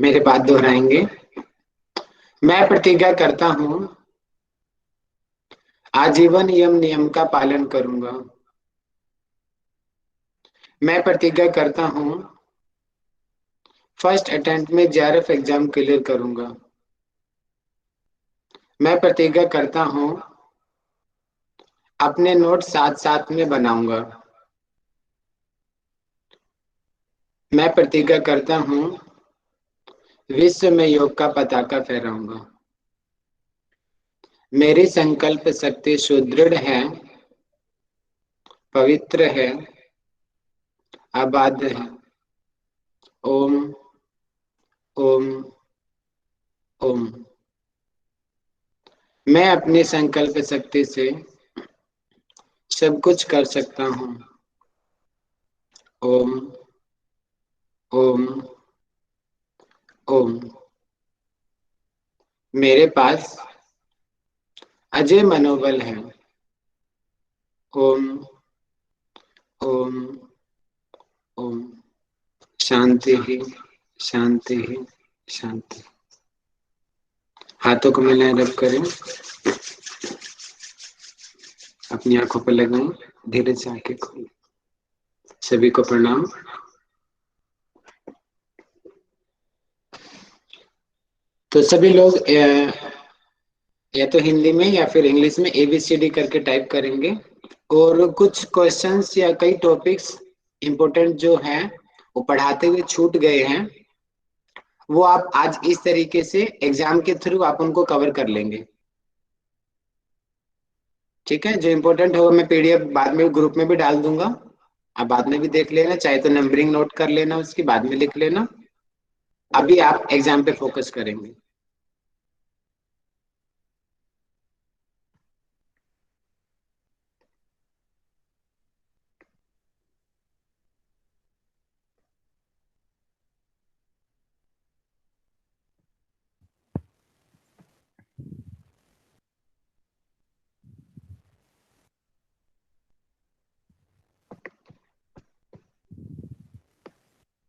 मेरे बात दोहराएंगे। मैं प्रतिज्ञा करता हूँ आजीवन यम नियम का पालन करूंगा। मैं प्रतिज्ञा करता हूँ फर्स्ट अटेम्प्ट में जेआरएफ एग्जाम क्लियर करूंगा। मैं प्रतिज्ञा करता हूँ अपने नोट साथ साथ में बनाऊंगा। मैं प्रतिज्ञा करता हूँ विश्व में योग का पताका फहराऊंगा। मेरी संकल्प शक्ति सुदृढ़ है, पवित्र है, अबाध है। ओम ओम ओम। मैं अपनी संकल्प शक्ति से सब कुछ कर सकता हूँ। ओम ओम ओम। मेरे पास अजय मनोबल है। ओम ओम ओम। शांति ही शांति ही शांति। हाथों को मिलाएं, रब करें, अपनी आंखों पर लगाएं, धीरे से आंखें खोलें। सभी को प्रणाम। तो सभी लोग या तो हिंदी में या फिर इंग्लिश में ABCD करके टाइप करेंगे। और कुछ क्वेश्चंस या कई टॉपिक्स इंपॉर्टेंट जो हैं वो पढ़ाते हुए छूट गए हैं, वो आप आज इस तरीके से एग्जाम के थ्रू आप उनको कवर कर लेंगे। ठीक है, जो इंपॉर्टेंट होगा मैं PDF बाद में ग्रुप में भी डाल दूंगा। आप बाद में भी देख लेना, चाहे तो नंबरिंग नोट कर लेना, उसकी बाद में लिख लेना। अभी आप एग्जाम पे फोकस करेंगे।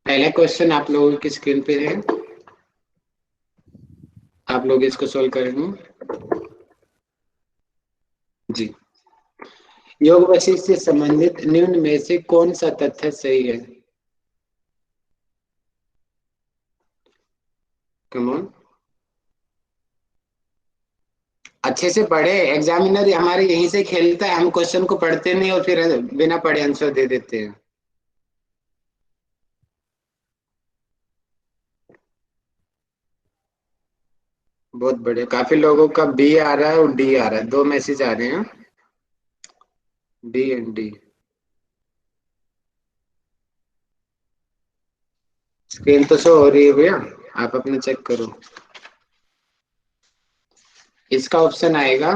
पहला क्वेश्चन आप लोगों की स्क्रीन पे है, आप लोग इसको सोल्व करेंगे। जी। योग वशिष्ठ से संबंधित निम्न में से कौन सा तथ्य सही है? कम ऑन, अच्छे से पढ़े। एग्जामिनर हमारे यहीं से खेलता है, हम क्वेश्चन को पढ़ते नहीं और फिर बिना पढ़े आंसर दे देते हैं। बहुत बढ़िया, काफी लोगों का B आ रहा है और D आ रहा है, दो मैसेज आ रहे हैं, B एंड D। स्क्रीन तो शो हो रही है भैया, आप अपने चेक करो। इसका ऑप्शन आएगा,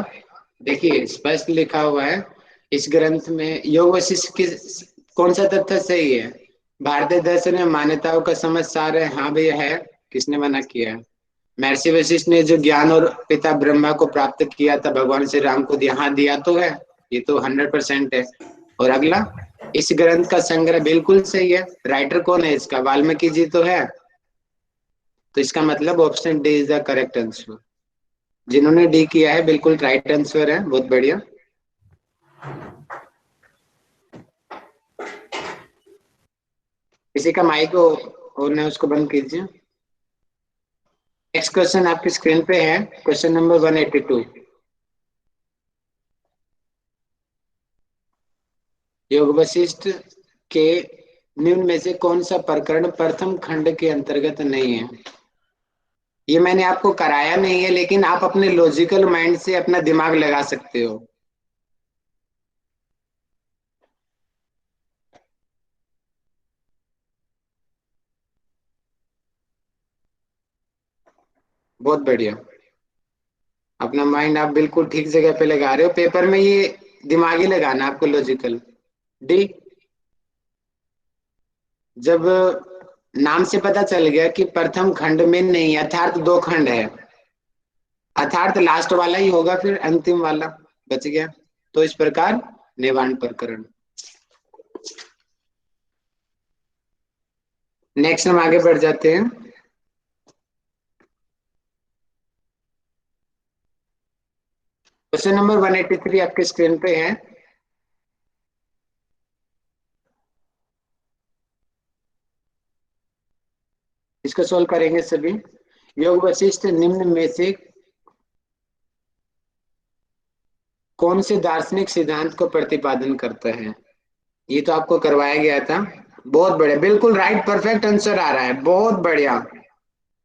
देखिए स्पष्ट लिखा हुआ है इस ग्रंथ में। योग वशिष्ठ की कौन सा तथ्य सही है? भारतीय दर्शन में मान्यताओं का समझ सार है, हाँ भैया है। किसने मना किया है? महर्षि वशिष्ठ ने जो ज्ञान और पिता ब्रह्मा को प्राप्त किया था भगवान श्री राम को यहाँ दिया तो है, ये तो 100% है। और अगला, इस ग्रंथ का संग्रह बिल्कुल सही है। राइटर कौन है इसका? वाल्मीकि जी तो है। तो इसका मतलब option D is the correct answer. जिन्होंने D किया है बिल्कुल राइट आंसर है, बहुत बढ़िया। किसी का माइक ऑन है उसको बंद कीजिए। नेक्स्ट क्वेश्चन आपकी स्क्रीन पे है, क्वेश्चन नंबर 182। योग वशिष्ठ के निम्न में से कौन सा प्रकरण प्रथम खंड के अंतर्गत नहीं है? ये मैंने आपको कराया नहीं है, लेकिन आप अपने लॉजिकल माइंड से अपना दिमाग लगा सकते हो। बहुत बढ़िया, अपना माइंड आप बिल्कुल ठीक जगह पे लगा रहे हो। पेपर में ये दिमागी लगाना आपको, लॉजिकल। D, जब नाम से पता चल गया कि प्रथम खंड में नहीं अर्थात दो खंड है, अर्थात लास्ट वाला ही होगा, फिर अंतिम वाला बच गया। तो इस प्रकार निवारण प्रकरण। नेक्स्ट हम आगे बढ़ जाते हैं। क्वेश्चन नंबर 183 आपके स्क्रीन पे है। इसको सोल्व करेंगे सभी। योग वशिष्ठ निम्न में से कौन से दार्शनिक सिद्धांत को प्रतिपादन करता है? ये तो आपको करवाया गया था। बहुत बढ़िया, बिल्कुल राइट, परफेक्ट आंसर आ रहा है, बहुत बढ़िया।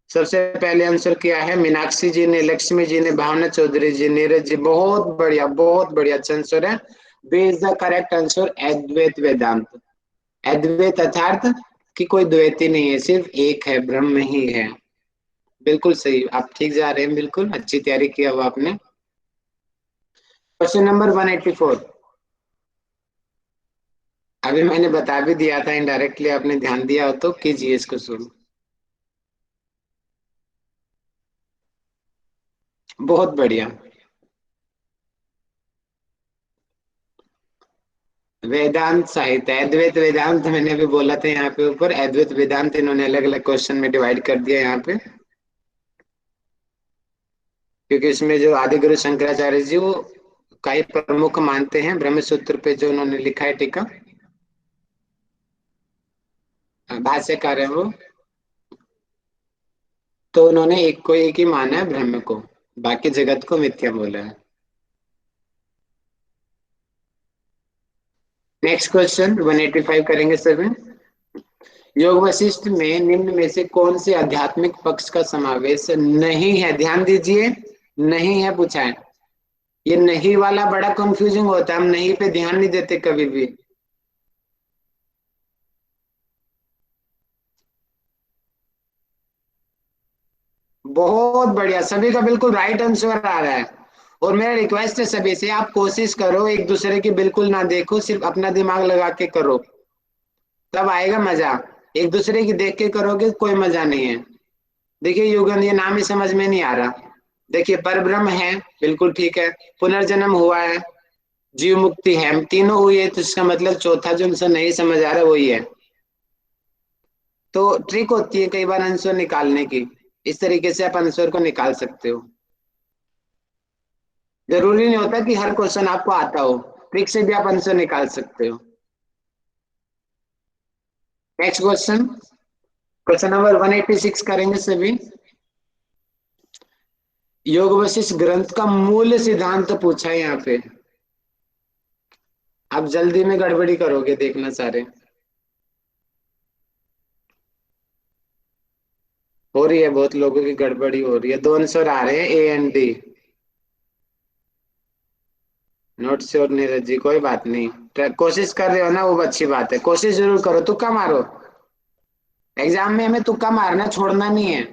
सबसे पहले आंसर किया है मीनाक्षी जी ने, लक्ष्मी जी ने, भावना चौधरी जी, नीरज जी, बहुत बढ़िया, बहुत बढ़िया अच्छा आंसर है। B is the correct answer, Advaita Vedanta. Advaita अर्थात कि कोई द्वैत ही नहीं है, सिर्फ एक है, ब्रह्म ही है। बिल्कुल सही, आप ठीक जा रहे हैं, बिल्कुल अच्छी तैयारी किया हुआ आपने। Question number 184। अभी मैंने बता भी दिया था इनडायरेक्टली, आपने ध्यान दिया हो तो कीजिए इसको शुरू। बहुत बढ़िया। वेदांत साहित्य, अद्वैत वेदांत मैंने भी बोला था यहाँ पे ऊपर, अद्वैत वेदांत इन्होंने अलग अलग क्वेश्चन में डिवाइड कर दिया यहाँ पे। क्योंकि इसमें जो आदि गुरु शंकराचार्य जी वो कई प्रमुख मानते हैं, ब्रह्म सूत्र पे जो उन्होंने लिखा है टीका, भाष्यकार है वो। तो उन्होंने एक को एक ही माना है ब्रह्म को, बाकी जगत को मिथ्या बोला है। नेक्स्ट क्वेश्चन 185 करेंगे सभी। योग वशिष्ठ में निम्न में से कौन से आध्यात्मिक पक्ष का समावेश नहीं है? ध्यान दीजिए, नहीं है पूछा है। ये नहीं वाला बड़ा कंफ्यूजिंग होता है, हम नहीं पे ध्यान नहीं देते कभी भी। बहुत बढ़िया, सभी का बिल्कुल राइट आंसर आ रहा है। और मेरा रिक्वेस्ट है सभी से, आप कोशिश करो एक दूसरे की बिल्कुल ना देखो, सिर्फ अपना दिमाग लगा के करो, तब आएगा मजा। एक दूसरे की देख के करोगे कोई मजा नहीं है। देखिए युगन, ये नाम ही समझ में नहीं आ रहा। देखिए परब्रह्म है, बिल्कुल ठीक है। पुनर्जन्म हुआ है, जीव मुक्ति है, तीनों हुई है, तो इसका मतलब चौथा जो आंसर नहीं समझ आ रहा वही है। तो ट्रिक होती है कई बार आंसर निकालने की, इस तरीके से आप आंसर को निकाल सकते हो। जरूरी नहीं होता कि हर क्वेश्चन आपको आता हो, ट्रिक से भी आप आंसर निकाल सकते हो। नेक्स्ट क्वेश्चन, क्वेश्चन नंबर 186 करेंगे सभी। योग वशिष्ठ ग्रंथ का मूल सिद्धांत पूछा है यहाँ पे। आप जल्दी में गड़बड़ी करोगे, देखना सारे। हो रही है, बहुत लोगों की गड़बड़ी हो रही है, दो आंसर आ रहे हैं A and D. Not sure Neeraj ji, कोई बात नहीं। कोशिश कर रहे हो ना, वो अच्छी बात है, कोशिश जरूर करो, तुक्का मारो। एग्जाम में हमें तुक्का मारना, छोड़ना नहीं है।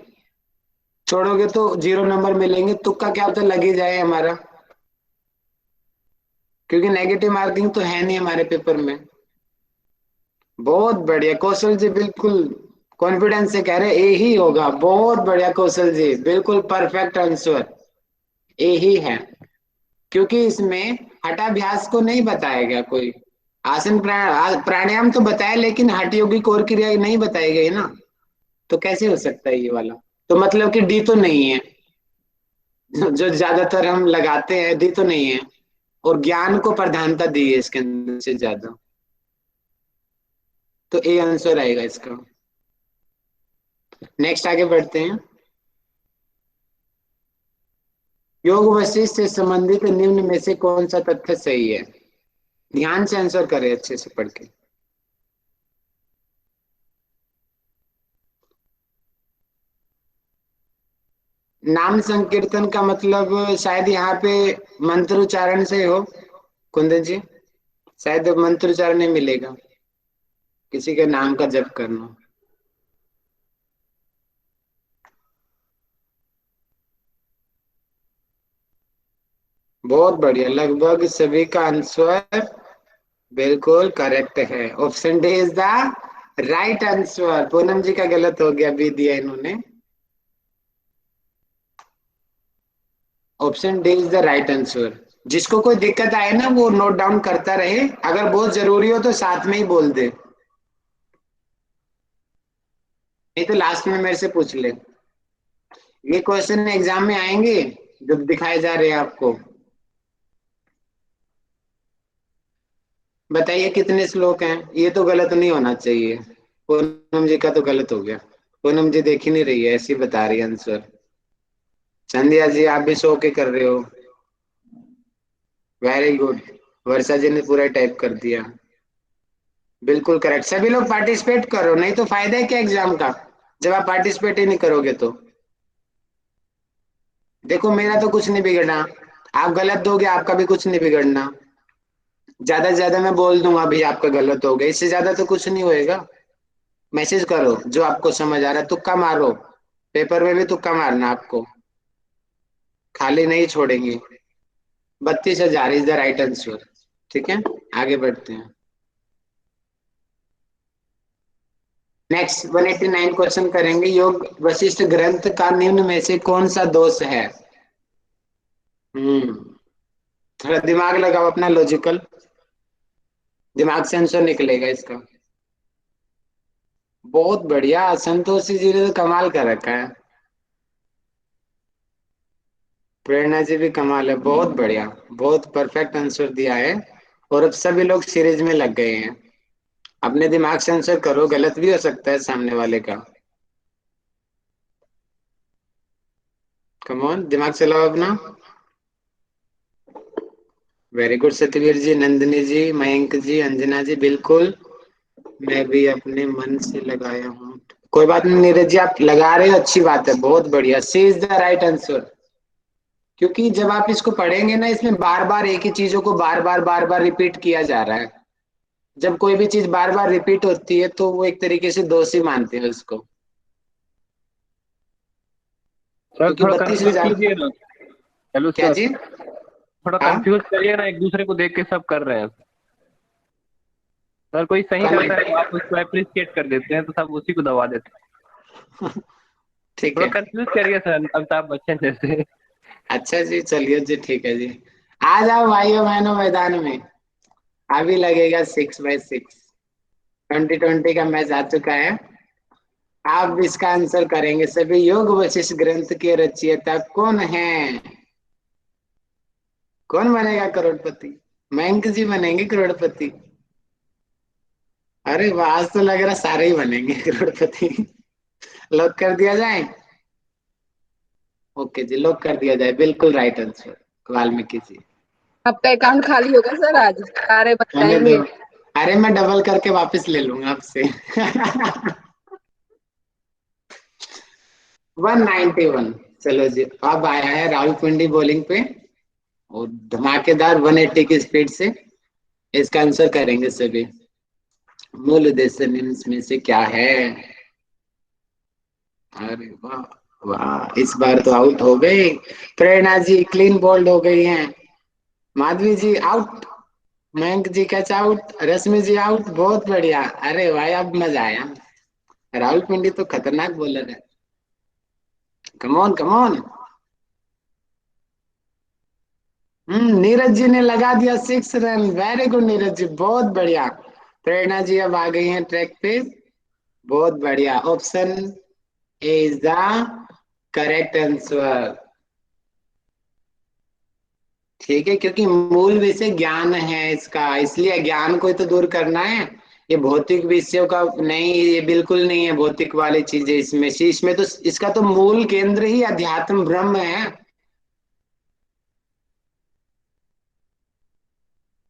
छोड़ोगे तो 0 नंबर मिलेंगे, तुक्का क्या होता है, लग ही जाए हमारा। क्योंकि नेगेटिव मार्किंग तो है नहीं हमारे पेपर में। बहुत बढ़िया कौशल जी, बिल्कुल कॉन्फिडेंस से कह रहे ए ही होगा। बहुत बढ़िया कौशल जी, बिल्कुल परफेक्ट आंसर, ए ही है। क्योंकि इसमें हठाभ्यास को नहीं बताया गया कोई। आसन प्राणायाम तो बताया, लेकिन हठ योगिक और क्रिया नहीं बताई गई ना। तो कैसे हो सकता है ये वाला? तो मतलब कि डी तो नहीं है, जो ज्यादातर हम लगाते हैं, डी तो नहीं है। और ज्ञान को प्रधानता दी है इसके अंदर से ज्यादा। तो ए आंसर आएगा इसका। नेक्स्ट आगे बढ़ते हैं। योग वशिष्ठ से संबंधित निम्न में से कौन सा तथ्य सही है? ध्यान से आंसर करें अच्छे से पढ़ के। नाम संकीर्तन का मतलब शायद यहाँ पे मंत्र उच्चारण से हो, कुंदन जी। शायद मंत्र उच्चारण नहीं मिलेगा, किसी के नाम का जप करना। बहुत बढ़िया, लगभग सभी का आंसर बिल्कुल करेक्ट है। Option D is the right answer. Poonam ji का गलत हो गया, बी दिया इन्होंने। Option D is the right answer. जिसको कोई दिक्कत आए ना, वो नोट डाउन करता रहे, अगर बहुत जरूरी हो तो साथ में ही बोल दे, नहीं तो लास्ट में मेरे से पूछ ले। ये क्वेश्चन एग्जाम में आएंगे, जो दिखाए जा रहे हैं आपको। बताइए कितने श्लोक हैं? ये तो गलत नहीं होना चाहिए। पूनम जी का तो गलत हो गया। पूनम जी देख ही नहीं रही है, ऐसी बता रही है आंसर। संध्या जी आप भी सो के कर रहे हो। Very good. वर्षा जी ने पूरा टाइप कर दिया। बिल्कुल करेक्ट। सभी लोग पार्टिसिपेट करो, नहीं तो फायदा है क्या एग्जाम का जब आप पार्टिसिपेट ही नहीं करोगे तो। देखो मेरा तो कुछ नहीं बिगड़ना, आप गलत दोगे आपका भी कुछ नहीं बिगड़ना। ज्यादा से ज्यादा मैं बोल दूंगा अभी आपका गलत हो गया, इससे ज्यादा तो कुछ नहीं होएगा। मैसेज करो जो आपको समझ आ रहा है, तुक्का मारो। पेपर में भी तुक्का मारना आपको, खाली नहीं छोड़ेंगे। 32,000 इज द राइट आंसर। ठीक है, आगे बढ़ते हैं। नेक्स्ट 189 क्वेश्चन करेंगे। योग वशिष्ठ ग्रंथ का निम्न में से कौन सा दोष है? हम्म थोड़ा दिमाग लगाओ अपना, लॉजिकल दिमाग से आंसर निकलेगा इसका। बहुत बढ़िया, संतोषी जी ने तो कमाल कर रखा है। प्रेरणा जी भी कमाल है, बहुत बढ़िया। बहुत परफेक्ट आंसर दिया है। और अब सभी लोग सीरीज में लग गए हैं। अपने दिमाग से आंसर करो, गलत भी हो सकता है सामने वाले का। कम ऑन, दिमाग चलाओ अपना। वेरी गुड सतवीर जी, नंदिनी जी, मयंक जी, अंजना जी, बिल्कुल। मैं भी अपने मन से लगाया हूँ। कोई बात नहीं नीरज जी, आप लगा रहे हो, अच्छी बात है, बहुत बढ़िया। सी इज द राइट आंसर। क्योंकि जब आप इसको पढ़ेंगे ना, इसमें बार बार एक ही चीजों को बार बार रिपीट किया जा रहा है। जब कोई भी चीज बार बार रिपीट होती है तो वो एक तरीके से दोषी मानते हैं उसको। सर क्योंकि थोड़ा बत्तीस कंफ्यूज हजार कीजिए ना। हेलो क्या सर, जी? थोड़ा हाँ, कंफ्यूज करिए ना, एक दूसरे को देख के सब कर रहे हैं। सर कोई सही कम करता है तो आप उसको अप्रिशिएट कर देते हैं, तो सब उसी को दबा देते हैं। ठीक थोड़ा है। कंफ्यूज करिए सर, अमिताभ बच्चन जैसे। अच्छा जी, चलिए जी, ठीक है जी। आ जाओ भाइयों बहनों मैदान में। अभी लगेगा 6x6। 2020 का मैच आ चुका है। आप इसका आंसर करेंगे सभी। योग वशिष्ठ ग्रंथ के रचयिता कौन है? कौन बनेगा करोड़पति? मयंक जी बनेंगे करोड़पति। अरे वाह, आज तो लग रहा सारे ही बनेंगे करोड़पति। लॉक कर दिया जाए? ओके जी, लॉक कर दिया जाए, बिल्कुल राइट आंसर वाल्मीकि जी। आपका अकाउंट खाली होगा सर, आज सारे बन होने दो। जाएंगे। अरे मैं डबल करके वापस ले लूंगा आपसे। 191। चलो जी, अब आया है राहुल पिंडी बॉलिंग पे, और धमाकेदार 180 की स्पीड से इसका आंसर करेंगे सभी। मूल उद्देश्य निम्न में से क्या है? अरे वाह, वाह, इस बार तो आउट हो गई। प्रेरणा जी क्लीन बोल्ड हो गई हैं। माधवी जी आउट। मयंक जी कैच आउट। रश्मि जी आउट। बहुत बढ़िया, अरे भाई अब मजा आया। राहुल पिंडी तो खतरनाक बॉलर है। Come on come on. नीरज जी ने लगा दिया 6 run. Very good Neeraj ji, बहुत बढ़िया। प्रेरणा जी अब आ गई हैं ट्रैक पे। बहुत बढ़िया, option A is the correct answer. ठीक है, क्योंकि मूल विषय ज्ञान है इसका, इसलिए ज्ञान को ही तो दूर करना है। ये भौतिक विषयों का नहीं, ये बिल्कुल नहीं है भौतिक वाली चीजें इसमें से। इसमें तो इसका तो मूल केंद्र ही अध्यात्म ब्रह्म है।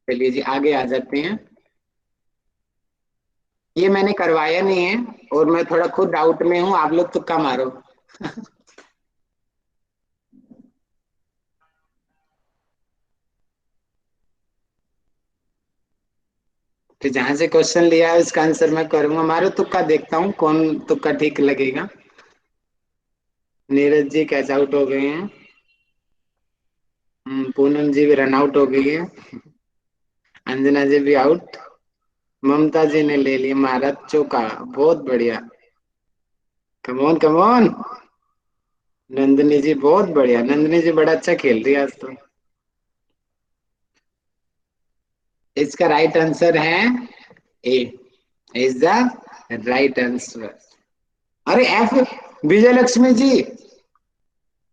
चलिए जी, आगे आ जाते हैं। ये मैंने करवाया नहीं है, और मैं थोड़ा खुद डाउट में हूँ, आप लोग तुक्का मारो। फिर जहां से क्वेश्चन लिया है उसका आंसर मैं करूंगा। मारो तुक्का, देखता हूँ कौन तुक्का ठीक लगेगा। नीरज जी कैच आउट हो गए हैं। पूनम जी भी रन आउट हो गई है। अंजना जी भी आउट। ममता जी ने ले लिया महाराज चौका। बहुत बढ़िया। Come on come on. नंदिनी जी बहुत बढ़िया, नंदिनी जी बड़ा अच्छा खेल रही है आज तो। इसका राइट आंसर है ए, इज द राइट आंसर। अरे एफ, विजय लक्ष्मी जी,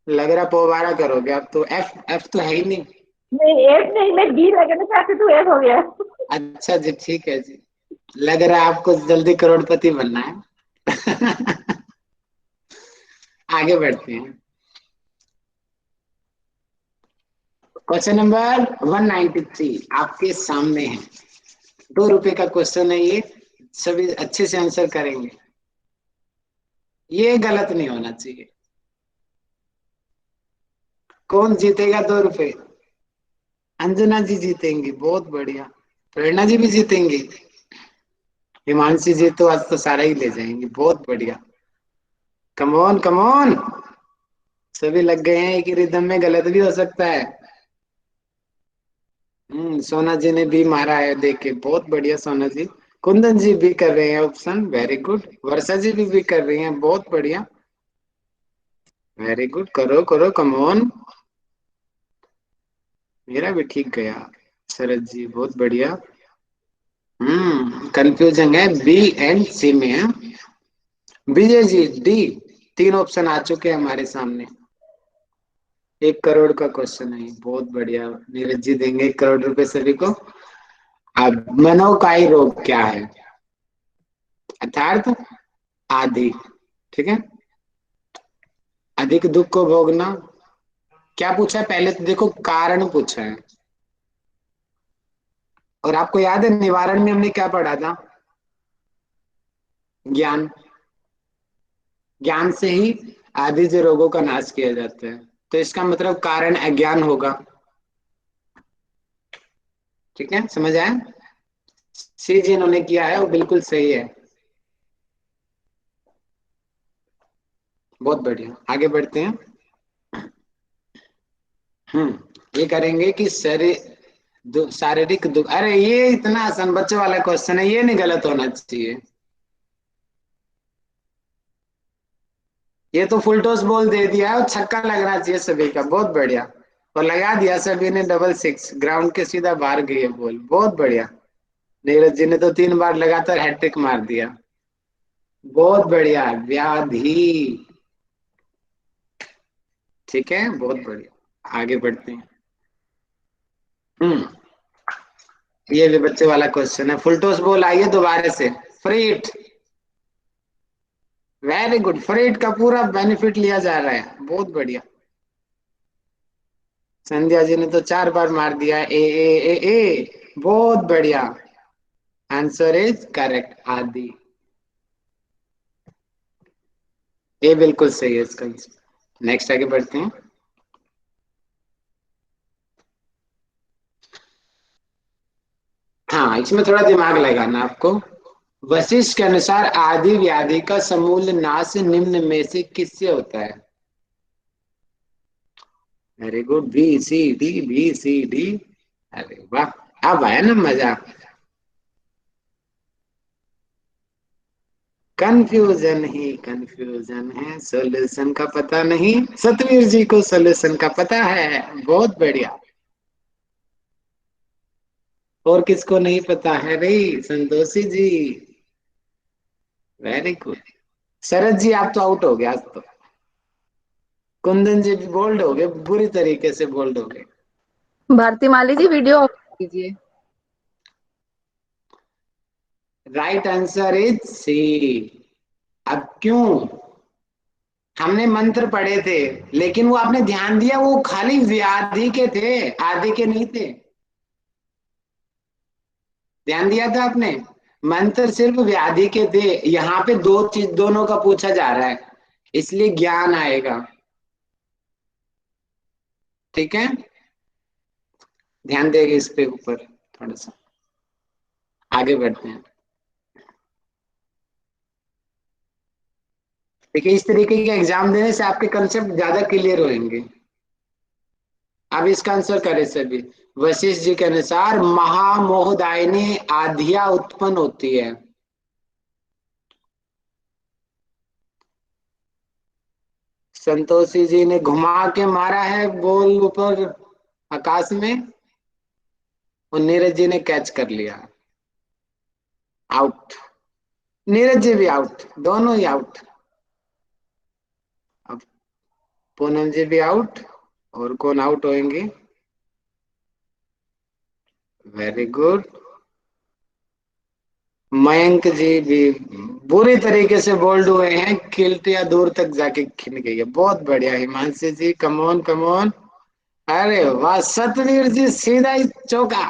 लग रहा पोबारा करोगे अब तो। एफ एफ तो है ही नहीं। नहीं एफ नहीं, मैं बी लगाना चाहती तू एफ हो गया। अच्छा जी, ठीक है जी। लग रहा है आपको जल्दी करोड़पति बनना है। आगे बढ़ते हैं। क्वेश्चन नंबर 193 आपके सामने है। 2 रुपए का क्वेश्चन है ये, सभी अच्छे से आंसर करेंगे। ये गलत नहीं होना चाहिए। कौन जीतेगा 2 रुपए? अंजना जी जीतेंगी, बहुत बढ़िया। प्रेरणा जी भी जीतेंगी। हिमांशी जी तो आज तो सारा ही ले जाएंगे, बहुत बढ़िया। कमोन कमोन, सभी लग गए हैं एक ही रिदम में, गलत भी हो सकता है। सोना जी ने भी मारा है, देख के बहुत बढ़िया सोना जी। कुंदन जी भी कर रहे हैं ऑप्शन, वेरी गुड। वर्षा जी भी कर रही हैं, बहुत बढ़िया। वेरी गुड, करो करो कमोन। मेरा भी ठीक गया। शरद जी बहुत बढ़िया। कंफ्यूजन है बी एंड सी में है। Vijay G D. 3 ऑप्शन आ चुके हैं हमारे सामने। 1 करोड़ का क्वेश्चन है, बहुत बढ़िया। नीरज जी देंगे 1 करोड़ रुपए सभी को। अब मनोकाई रोग क्या है? अर्थात आदि, ठीक है। अधिक दुख को भोगना। क्या पूछा है पहले तो देखो, कारण पूछा है। और आपको याद है निवारण में हमने क्या पढ़ा था? ज्ञान। ज्ञान से ही आदि जो रोगों का नाश किया जाता है। तो इसका मतलब कारण अज्ञान होगा। ठीक है, समझ आया? सी जिन्होंने किया है वो बिल्कुल सही है। बहुत बढ़िया, आगे बढ़ते हैं। ये करेंगे कि शारीरिक दुख। अरे ये इतना आसान बच्चों वाला क्वेश्चन है, ये नहीं गलत होना चाहिए। ये तो फुल टॉस बॉल दे दिया है और छक्का लगना चाहिए सभी का, बहुत बढ़िया। और लगा दिया सभी ने, डबल सिक्स, ग्राउंड के सीधा बाहर गई है बॉल, बहुत बढ़िया। नीरज जी ने तो 3 बार लगातार हैट्रिक मार दिया, बहुत बढ़िया। व्याधि, ठीक है, बहुत बढ़िया। आगे बढ़ते हैं। हम्म ये भी बच्चे वाला क्वेश्चन है, फुल टॉस बॉल आइए दोबारा से। फ्रीट, वेरी गुड। फ्रीट का पूरा बेनिफिट लिया जा रहा है, बहुत बढ़िया। संध्या जी ने तो 4 बार मार दिया। ए ए ए ए, बहुत बढ़िया। आंसर इज करेक्ट, आदि। ये बिल्कुल सही है इसका। नेक्स्ट आगे बढ़ते हैं। हाँ, इसमें थोड़ा दिमाग लगाना आपको। वशिष्ठ के अनुसार आदि व्याधि का समूल नाश निम्न में से किससे होता है? Very good, B C D, B C D. अरे वाह, अब आया ना मजा। कंफ्यूजन ही कंफ्यूजन है, सॉल्यूशन का पता नहीं। सतवीर जी को सॉल्यूशन का पता है, बहुत बढ़िया। और किसको नहीं पता है भाई? संतोषी जी, वेरी गुड। शरद जी आप तो आउट हो गए आज तो। कुंदन जी भी बोल्ड हो गए, बुरी तरीके से बोल्ड हो गए। भारती माली जी वीडियो ऑफ कीजिए। Right answer is C. अब क्यों? हमने मंत्र पढ़े थे, लेकिन वो आपने ध्यान दिया वो खाली व्याधि के थे, आदि के नहीं थे। ध्यान दिया था आपने? मंत्र सिर्फ व्याधि के थे। यहाँ पे दो चीज, दोनों का पूछा जा रहा है, इसलिए ज्ञान आएगा। ठीक है, ध्यान देंगे इस पे ऊपर थोड़ा सा। आगे बढ़ते हैं। देखिए, इस तरीके के एग्जाम देने से आपके कंसेप्ट ज्यादा क्लियर होंगे। अब इसका आंसर करें सभी। वशिष्ठ जी के अनुसार महामोहदायिनी आधिया उत्पन्न होती है। संतोषी जी ने घुमा के मारा है बॉल ऊपर आकाश में, और नीरज जी ने कैच कर लिया। आउट। नीरज जी भी आउट, दोनों ही आउट। अब पूनम जी भी आउट। और कौन आउट होंगे? Very good. मयंक जी भी बुरी तरीके से बोल्ड हुए हैं, किल्टिया दूर तक जाके खिन गई है। बहुत बढ़िया हिमांशु जी, कमोन कमोन। अरे वाह सतवीर जी, सीधा ही चौका,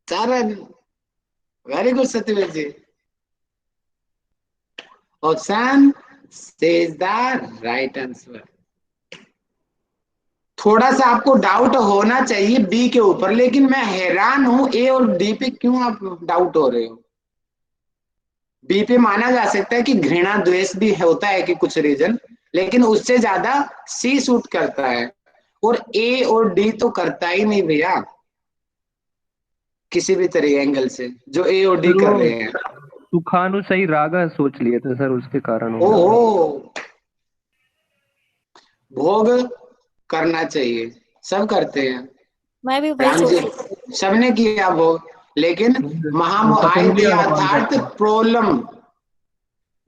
4 run. Very good Satvir ji. Option is the right answer. थोड़ा सा आपको डाउट होना चाहिए बी के ऊपर, लेकिन मैं हैरान हूं ए और डी पे क्यों आप डाउट हो रहे हो। बी पे माना जा सकता है कि घृणा द्वेष भी होता है कि कुछ रीजन, लेकिन उससे ज्यादा सी सूट करता है, और ए और डी तो करता ही नहीं भैया किसी भी तरह एंगल से, जो ए और डी सर कर वो रहे हैं। सुखानु सही रागा सोच लिए थे सर, उसके कारण हो गया। ओहो, भोग करना चाहिए, सब करते हैं। मैं भी वही राम सोच जी रही थी। सबने किया भोग, लेकिन वो महाआय पतंजलि वाला यथार्थ कॉन्सेप्ट है। प्रॉब्लम,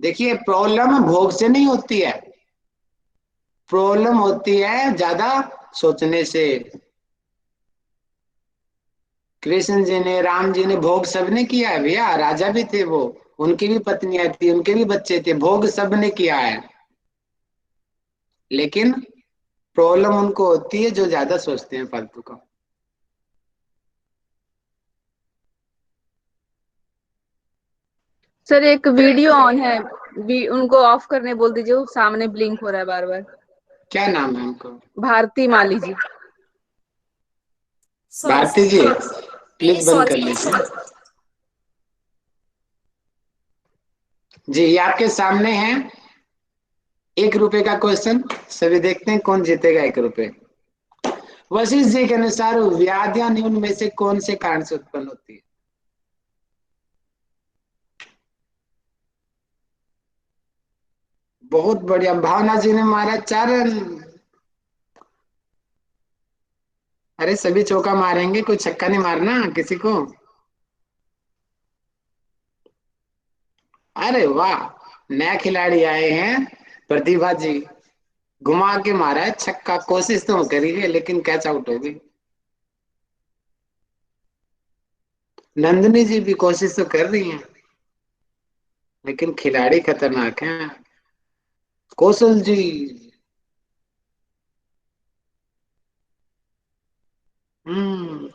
देखिए प्रॉब्लम भोग से नहीं होती है, प्रॉब्लम होती है ज्यादा सोचने से। कृष्ण जी ने, राम जी ने भोग सबने किया है भैया, राजा भी थे वो, उनकी भी पत्नियां थी, उनके भी बच्चे थे, भोग सबने किया है, लेकिन प्रॉब्लम उनको होती है जो ज्यादा सोचते हैं फालतू का। सर एक वीडियो ऑन है, उनको ऑफ करने बोल दीजिए, वो सामने ब्लिंक हो रहा है बार बार। क्या नाम है उनको? भारती माली जी। सॉरी भारती जी नहीं, प्लीज बंद कर सॉरी लीजिए। सॉरी। जी ये आपके सामने है, 1 रुपए का क्वेश्चन, सभी देखते हैं कौन जीतेगा 1 रुपए। वशिष्ठ जी के अनुसार व्याधियां निम्न में से कौन से कारण से उत्पन्न होती है? बहुत बढ़िया, भावना जी ने मारा 4 रन। अरे सभी चौका मारेंगे, कोई छक्का नहीं मारना किसी को। अरे वाह, नया खिलाड़ी आए हैं प्रतिभा जी, घुमा के मारा है छक्का, कोशिश तो करी है लेकिन कैच आउट हो गई। नंदिनी जी भी कोशिश तो कर रही हैं, लेकिन खिलाड़ी खतरनाक हैं। कौशल जी,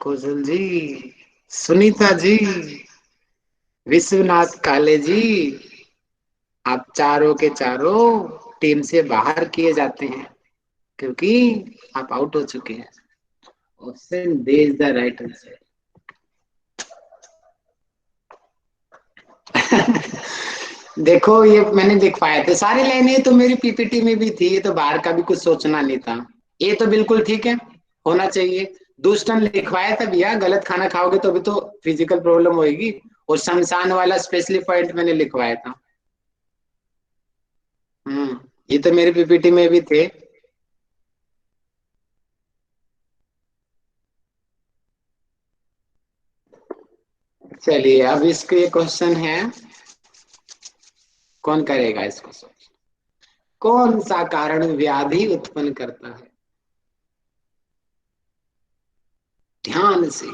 कौशल जी, सुनीता जी, विश्वनाथ काले जी, आप चारों के चारों टीम से बाहर किए जाते हैं, क्योंकि आप आउट हो चुके हैं। Option they is the right answer. देखो ये मैंने दिखवाए थे सारी लाइनें, तो मेरी पीपीटी में भी थी, ये तो बाहर का भी कुछ सोचना नहीं था। ये तो बिल्कुल ठीक है, होना चाहिए। दुष्टन लिखवाया था भैया, गलत खाना खाओगे तो अभी तो फिजिकल प्रॉब्लम होगी, और शमशान वाला स्पेशली पॉइंट मैंने लिखवाया था। ये तो मेरी पीपीटी में भी थे। चलिए अब इसके ये क्वेश्चन है, कौन करेगा इसको सोच, कौन सा कारण व्याधि उत्पन्न करता है? ध्यान से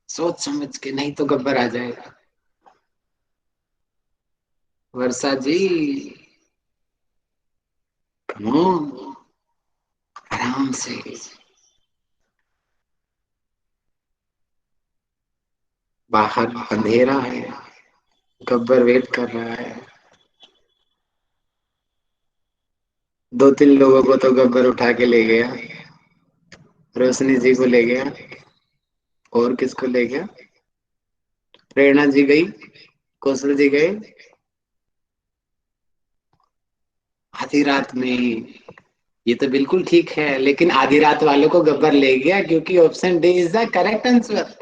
सोच समझ के, नहीं तो गब्बर आ जाएगा। वर्षा जी कम ऑन, आराम से। बाहर अंधेरा है, गब्बर वेट कर रहा है। 2-3 लोगों को तो गब्बर उठा के ले गया, रोशनी जी को ले गया, और किसको ले गया? प्रेरणा जी गई, कौशल जी गए, आधी रात में। ये तो बिल्कुल ठीक है, लेकिन आधी रात वालों को गब्बर ले गया, क्योंकि option D is the correct answer.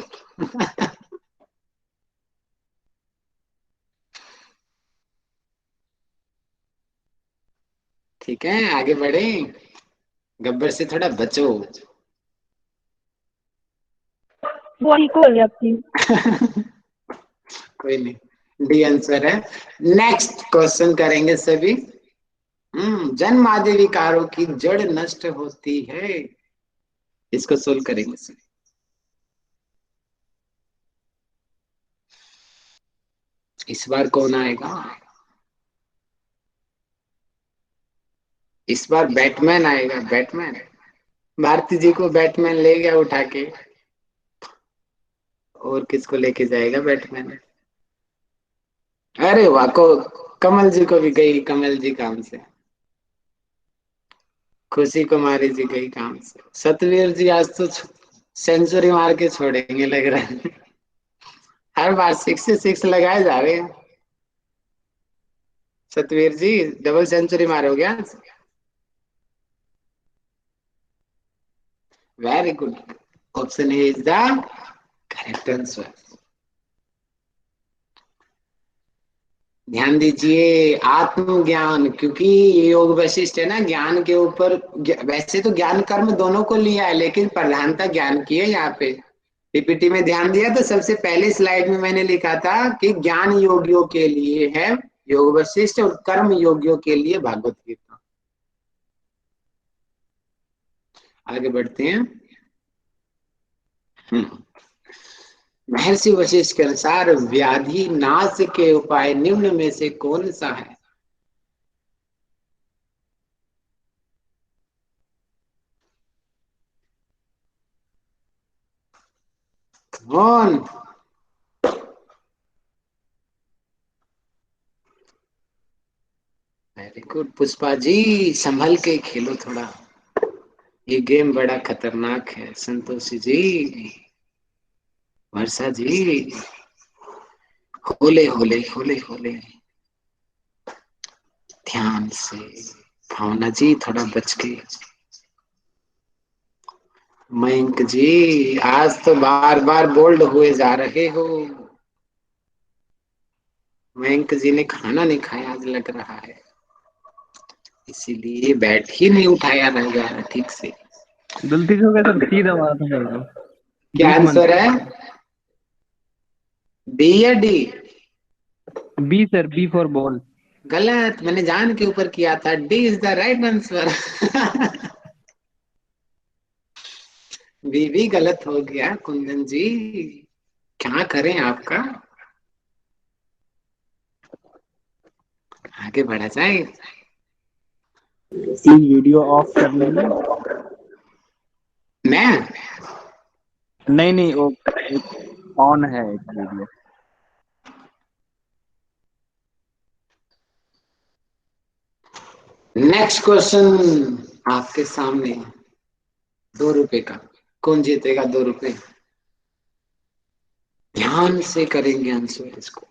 ठीक है आगे बढ़े, गब्बर से थोड़ा बचो। वो ठीक हो गया आपकी। कोई नहीं, डी आंसर है। नेक्स्ट क्वेश्चन करेंगे सभी। जन्म आदि विकारों की जड़ नष्ट होती है, इसको सोल्व करेंगे सभी। इस बार कौन आएगा? इस बार बैटमैन आएगा, बैटमैन। भारती जी को बैटमैन ले गया उठा के। और किसको लेके जाएगा बैटमैन? अरे वाह को, कमल जी को भी गई, कमल जी काम से। खुशी कुमारी जी गई काम से। सतवीर जी आज तो सेंचुरी मार के छोड़ेंगे लग रहा है। हर बार 6 से 6 लगाए जा रहे हैं। सतवीर जी डबल सेंचुरी मारोगे आज? Very good, option A is the correct answer. ध्यान दीजिए, आत्मज्ञान, क्योंकि ये योग वशिष्ठ है ना, ज्ञान के ऊपर। वैसे तो ज्ञान कर्म दोनों को लिया है, लेकिन प्रधानता ज्ञान की है यहाँ पे। पीपीटी में ध्यान दिया तो सबसे पहले स्लाइड में मैंने लिखा था कि ज्ञान योगियों के लिए है योग वशिष्ठ और कर्म योगियों के लिए भागवत गीता। आगे बढ़ते हैं। महर्षि वशिष्ठ के अनुसार व्याधि नाश के उपाय निम्न में से कौन सा है? कौन? वेरी गुड पुष्पा जी, संभल के खेलो थोड़ा, ये गेम बड़ा खतरनाक है। संतोषी जी, वर्षा जी, होले होले होले होले, ध्यान से। भावना जी थोड़ा बच के। मयंक जी आज तो बार बार बोल्ड हुए जा रहे हो। मयंक जी ने खाना नहीं खाया आज लग रहा है, इसीलिए बैट ही नहीं उठाया रह गया ठीक से। गलती से हो गया सर, सीधा मारा था मेरे को। क्या बीच मन आंसर है? बी या D? B sir, B for ball. गलत, मैंने जान के ऊपर किया था। D is the right answer. B भी गलत हो गया कुंदन जी, क्या करें आपका। आगे बढ़ा जाए। प्लीज वीडियो ऑफ कर लेंगे। मैं नहीं नहीं, वो ऑन है एक वीडियो। नेक्स्ट क्वेश्चन आपके सामने, 2 रुपए का। कौन जीतेगा 2 रुपए? ध्यान से करेंगे आंसर इसको।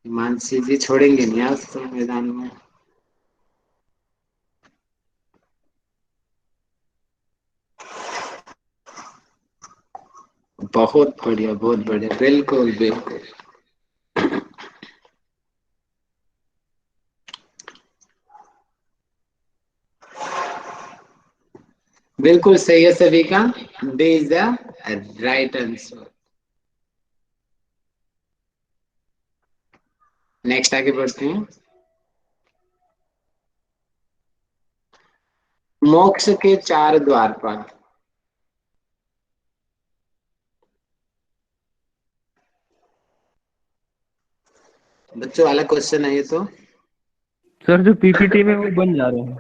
मानसी जी छोड़ेंगे नहीं आज तो मैदान में। बहुत बढ़िया, बहुत बढ़िया, बिल्कुल बिल्कुल। बिल्कुल सही है सभी का। D is the right answer. Next आगे बढ़ते हैं। मोक्ष के 4 द्वारपाल। बच्चों वाला क्वेश्चन है ये तो। सर जो पीपीटी में वो बन जा रहे हैं,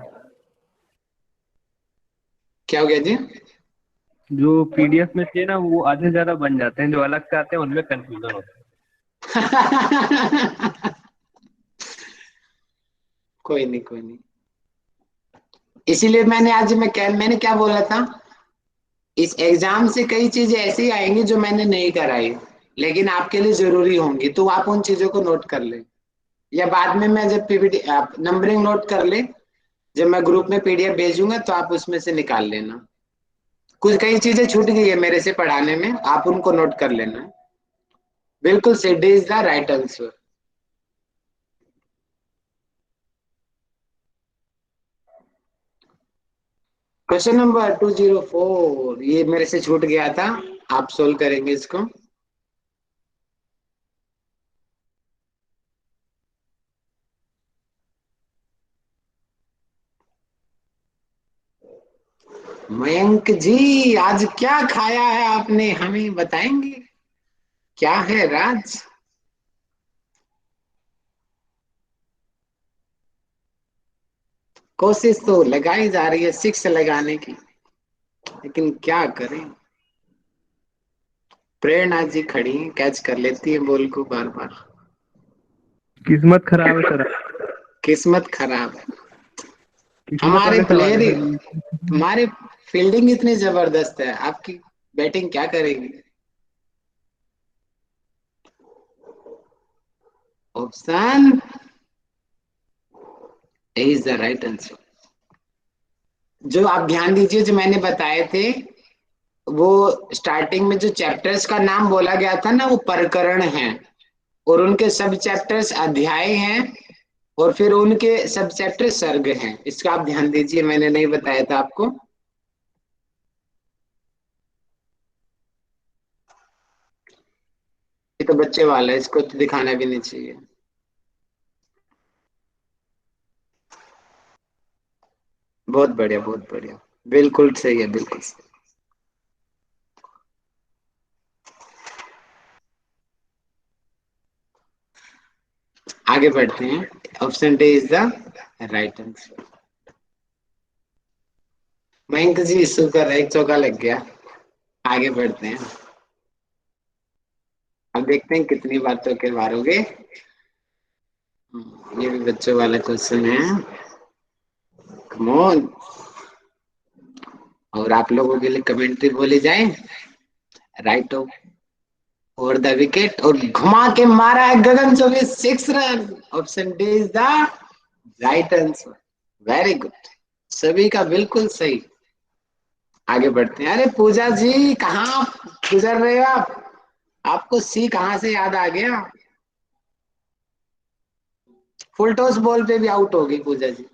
क्या हो गया जी? जो पीडीएफ में थे ना वो आधे ज्यादा बन जाते हैं, जो अलग से आते हैं उनमें कंफ्यूजन होता कोई नहीं कोई नहीं, इसीलिए मैंने क्या बोला था, इस एग्जाम से कई चीजें ऐसी आएंगी जो मैंने नहीं कराई, लेकिन आपके लिए जरूरी होंगी, तो आप उन चीजों को नोट कर ले, या बाद में मैं जब पीपीटी आप नंबरिंग नोट कर ले, जब मैं ग्रुप में पीडीएफ भेजूंगा तो आप उसमें से निकाल लेना। कुछ कई चीजें छूट गई है मेरे से पढ़ाने में, आप उनको नोट कर लेना। बिल्कुल से D is the right answer. Question number 204, ये मेरे से छूट गया था, आप सोल्व करेंगे इसको। मयंक जी, आज क्या खाया है आपने, हमें बताएंगे? क्या है राज? कोशिश तो लगाई जा रही है सिक्स लगाने की, लेकिन क्या करें। प्रेरणा जी खड़ी हैं, कैच कर लेती है बॉल को बार बार। किस्मत खराब है सर। किस्मत खराब है। किस्मत हमारे वाले सवाल है प्लेयर, सर ये। हमारे फील्डिंग इतनी जबरदस्त है, आपकी बैटिंग क्या करेगी? Option A is the right answer. जो आप ध्यान दीजिए, जो मैंने बताए थे, वो स्टार्टिंग में जो चैप्टर्स का नाम बोला गया था ना, वो प्रकरण है, और उनके सब चैप्टर्स अध्याय हैं, और फिर उनके सब चैप्टर सर्ग हैं। इसका आप ध्यान दीजिए, मैंने नहीं बताया था आपको। ये तो बच्चे वाला है, इसको तो दिखाना भी नहीं चाहिए। बहुत बढ़िया, बहुत बढ़िया, बिल्कुल सही है, बिल्कुल सही। आगे बढ़ते हैं। Option D is the right answer. Mayank ji शुक्र है, एक चौका लग गया। आगे बढ़ते हैं। अब देखते हैं कितनी बातों के मारोगे। ये भी बच्चों वाला क्वेश्चन है। Come on. और आप लोगों के लिए कमेंट्री बोली जाए। राइट ओवर द विकेट, और घुमा के मारा है Gagan Choubey, 6 run. Option D is the right answer. Very good, सभी का बिल्कुल सही। आगे बढ़ते हैं। अरे पूजा जी, कहाँ गुजर रहे हो आप? आपको सी कहाँ से याद आ गया? फुल टॉस बॉल पे भी आउट होगी पूजा जी।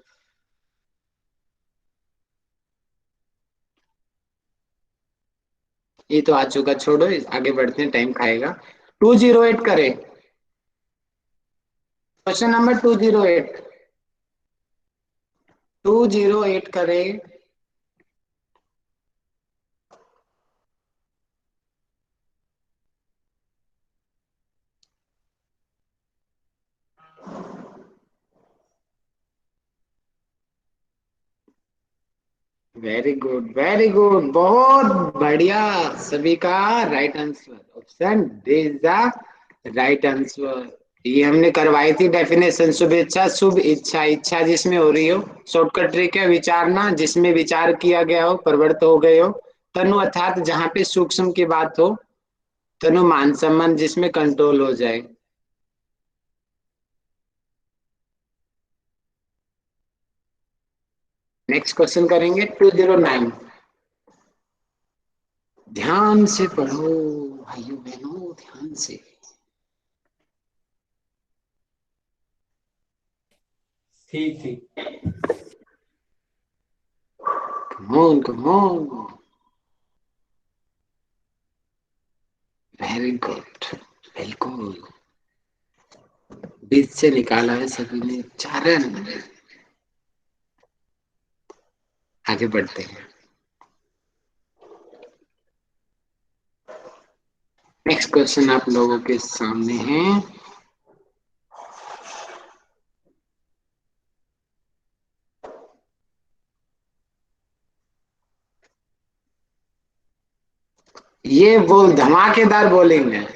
ये तो आ चुका, छोड़ो, आगे बढ़ते हैं, टाइम खाएगा। 208 करे। Question number 208। 208 करे। वेरी गुड, वेरी गुड, बहुत बढ़िया। सभी का right answer. Option D is the right answer. ये हमने करवाई थी डेफिनेशन। शुभेच्छा, शुभ इच्छा, इच्छा जिसमें हो रही हो, शॉर्टकट ट्रिक है। विचारना, जिसमें विचार किया गया हो, प्रवृत्त हो गए हो। तनु अर्थात जहाँ पे सूक्ष्म की बात हो। तनु मान सम्मान, जिसमें कंट्रोल हो जाए। नेक्स्ट क्वेश्चन करेंगे 209। ध्यान से पढ़ो भाइयों बहनों, ध्यान से। ठीक ठीक। Come on, come on. Very good, बिल्कुल। बीच से निकाला है सभी ने, 4 रन। आगे बढ़ते हैं। नेक्स्ट क्वेश्चन आप लोगों के सामने है। ये बोल धमाकेदार बॉलिंग है,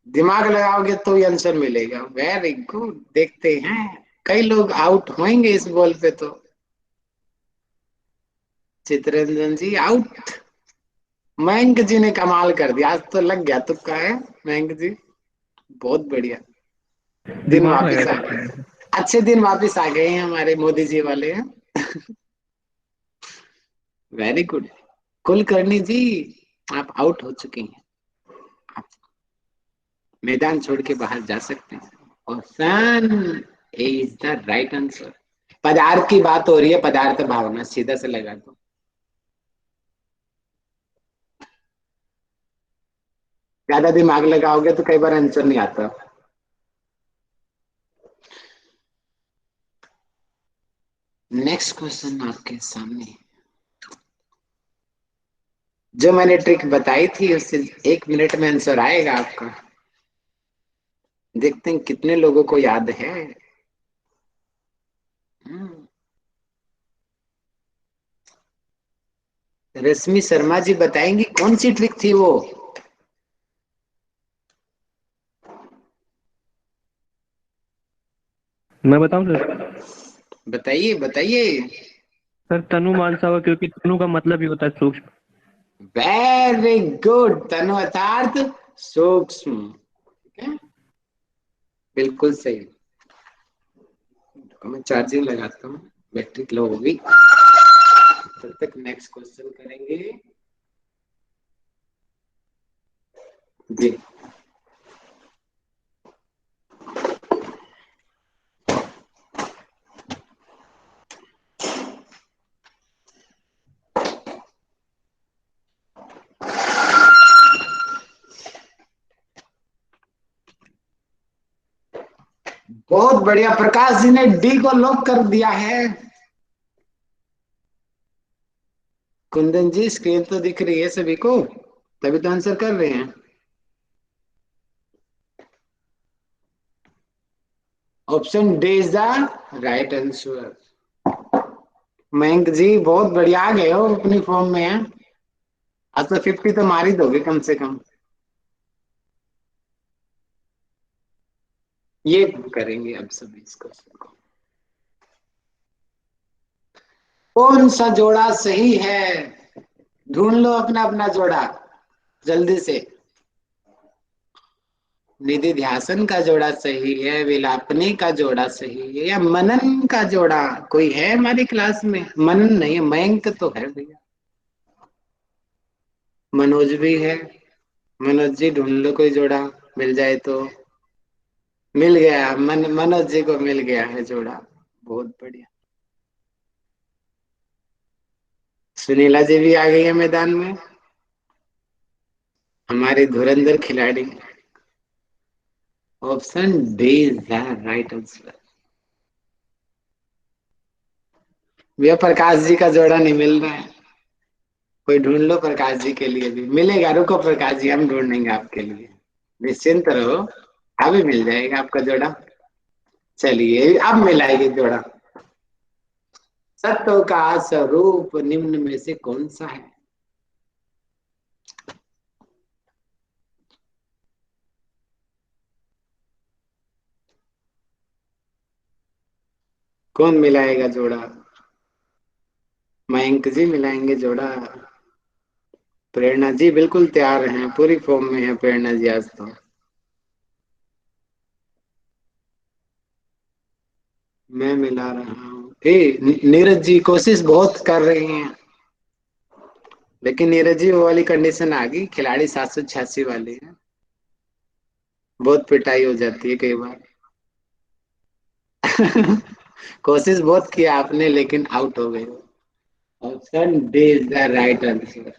दिमाग लगाओगे तो ही आंसर मिलेगा। वेरी गुड, देखते हैं कई लोग आउट होंगे इस बॉल पे तो। चितरंजन जी आउट। मयंक जी ने कमाल कर दिया, आज तो लग गया तुक्का है मयंक जी। बहुत बढ़िया, दिन दिमाग वापिस लगाया आ गए। था। अच्छे दिन वापिस आ गए हैं हमारे मोदी जी वाले हैं। Very good. कुलकर्णी जी, आप आउट हो चुके हैं, आप मैदान छोड़ के बाहर जा सकते हैं। Option A is the right answer. पदार्थ की बात हो रही है, पदार्थ भावना, सीधा से लगा दो। ज्यादा दिमाग लगाओगे तो कई बार आंसर नहीं आता। नेक्स्ट क्वेश्चन आपके सामने। जो मैंने ट्रिक बताई थी उससे 1 मिनट में आंसर आएगा आपका। देखते हैं कितने लोगों को याद है। रश्मि शर्मा जी बताएंगी कौन सी ट्रिक थी वो। मैं बताऊं सर? बताइए बताइए। सर तनु मानसावा, क्योंकि तनु का मतलब ही होता है सूक्ष्म। Very good. तनु अर्थात सूक्ष्म। ठीक है, बिल्कुल सही। मैं चार्जिंग लगाता हूँ, बैटरी लो होगी, तब तक नेक्स्ट क्वेश्चन करेंगे जी। बहुत बढ़िया, प्रकाश जी ने डी को लॉक कर दिया है। कुंदन जी स्क्रीन तो दिख रही है सभी को, तभी तो आंसर कर रहे हैं। Option D is the right answer. Mayank ji बहुत बढ़िया आ गए हो अपनी फॉर्म में है। आज तो 50 तो मार ही दोगे कम से कम। ये करेंगे अब सभी इस क्वेश्चन को। कौन सा जोड़ा सही है? ढूंढ लो अपना अपना जोड़ा जल्दी से। निधि ध्यासन का जोड़ा सही है, विलापनी का जोड़ा सही है, या मनन का जोड़ा? कोई है हमारी क्लास में? मनन नहीं है, मयंक तो है भैया। मनोज भी है। मनोज जी ढूंढ लो कोई जोड़ा, मिल जाए तो। मिल गया, मनोज जी को मिल गया है जोड़ा, बहुत बढ़िया। सुनीला जी भी आ गई है मैदान में, हमारी धुरंधर खिलाड़ी। Option D is the right answer. भैया प्रकाश जी का जोड़ा नहीं मिल रहा है, कोई ढूंढ लो प्रकाश जी के लिए भी। मिलेगा, रुको प्रकाश जी हम ढूंढेंगे आपके लिए, निश्चिंत रहो, अभी मिल जाएगा आपका जोड़ा। चलिए अब मिलाएंगे जोड़ा। सत्व का स्वरूप निम्न में से कौन सा है? कौन मिलाएगा जोड़ा? मयंक जी मिलाएंगे जोड़ा। प्रेरणा जी बिल्कुल तैयार हैं, पूरी फॉर्म में है प्रेरणा जी आज तो। मैं मिला रहा हूँ। नीरज जी कोशिश बहुत कर रही हैं, लेकिन नीरज जी वो वाली कंडीशन आ गई, खिलाड़ी 786 वाली है, बहुत पिटाई हो जाती है कई बार। कोशिश बहुत किया आपने लेकिन आउट हो गए। Option D is the right answer.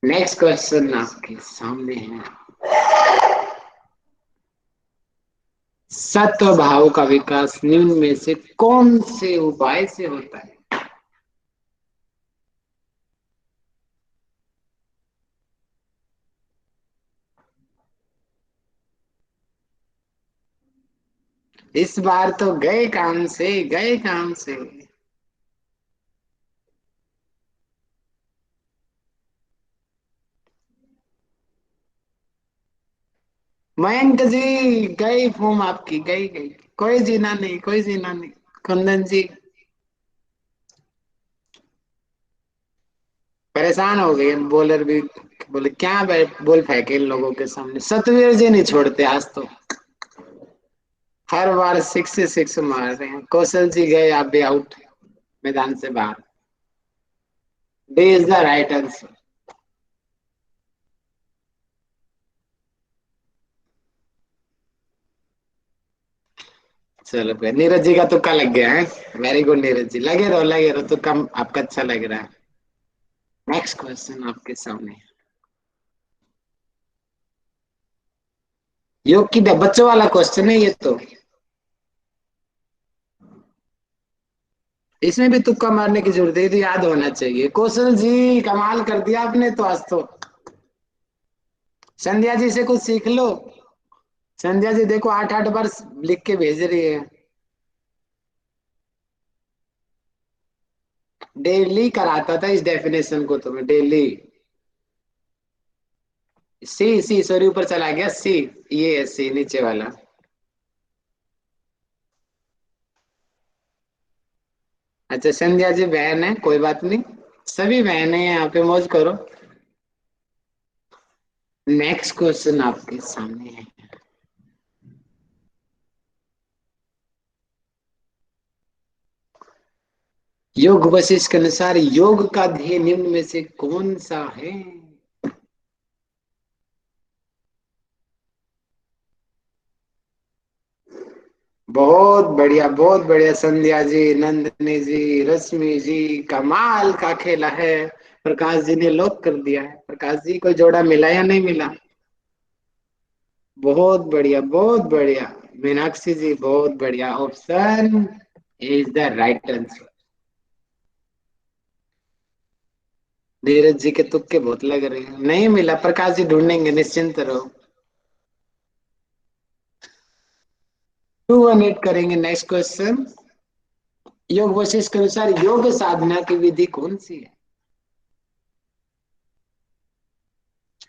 Next question आपके सामने है। सत्व भाव का विकास निम्न में से कौन से उपाय से होता है? इस बार तो गए काम से, गए काम से। मयंक जी गई फॉर्म आपकी, गई गई, कोई जीना नहीं, कोई जीना नहीं। कुंदन जी परेशान हो गए, बॉलर भी बोले क्या बॉल फेंके इन लोगों के सामने। सतवीर जी नहीं छोड़ते आज तो, हर बार 6 मार रहे हैं। कौशल जी गए, आप भी आउट, मैदान से बाहर। D is the right answer. चलो फिर नीरज जी का तुक्का लग गया है। वेरी गुड नीरज जी, लगे रहो, तुक्का आपका अच्छा लग रहा है। नेक्स्ट क्वेश्चन आपके सामने। योग की बच्चों वाला क्वेश्चन है ये तो। इसमें भी तुक्का मारने की जरूरत है, ये तो याद होना चाहिए। कौशल जी कमाल कर दिया आपने तो आज तो। संध्या जी से कुछ सीख लो। संध्या जी देखो 8-8 बार लिख के भेज रही है। डेली कराता था इस डेफिनेशन को तुम्हें, डेली। सी सी सॉरी, ऊपर चला गया सी। ये है सी नीचे वाला। अच्छा संध्या जी बहन है, कोई बात नहीं, सभी बहन है यहाँ पे, मौज करो। नेक्स्ट क्वेश्चन आपके सामने है। योग वशिष्ठ के अनुसार योग का ध्येय निम्न में से कौन सा है? बहुत बढ़िया संध्या जी, नंदिनी जी, रश्मि जी, कमाल का खेला है। प्रकाश जी ने लॉक कर दिया है। प्रकाश जी को जोड़ा मिला या नहीं मिला? बहुत बढ़िया बहुत बढ़िया। मीनाक्षी जी बहुत बढ़िया, option is the right answer. Dheeraj ji के तुक्के बहुत लग रहे हैं, नहीं मिला। प्रकाश जी ढूंढेंगे, निश्चिंत रहो। 218 करेंगे। नेक्स्ट क्वेश्चन, योग वशिष्ठ के अनुसार योग साधना की विधि कौन सी है?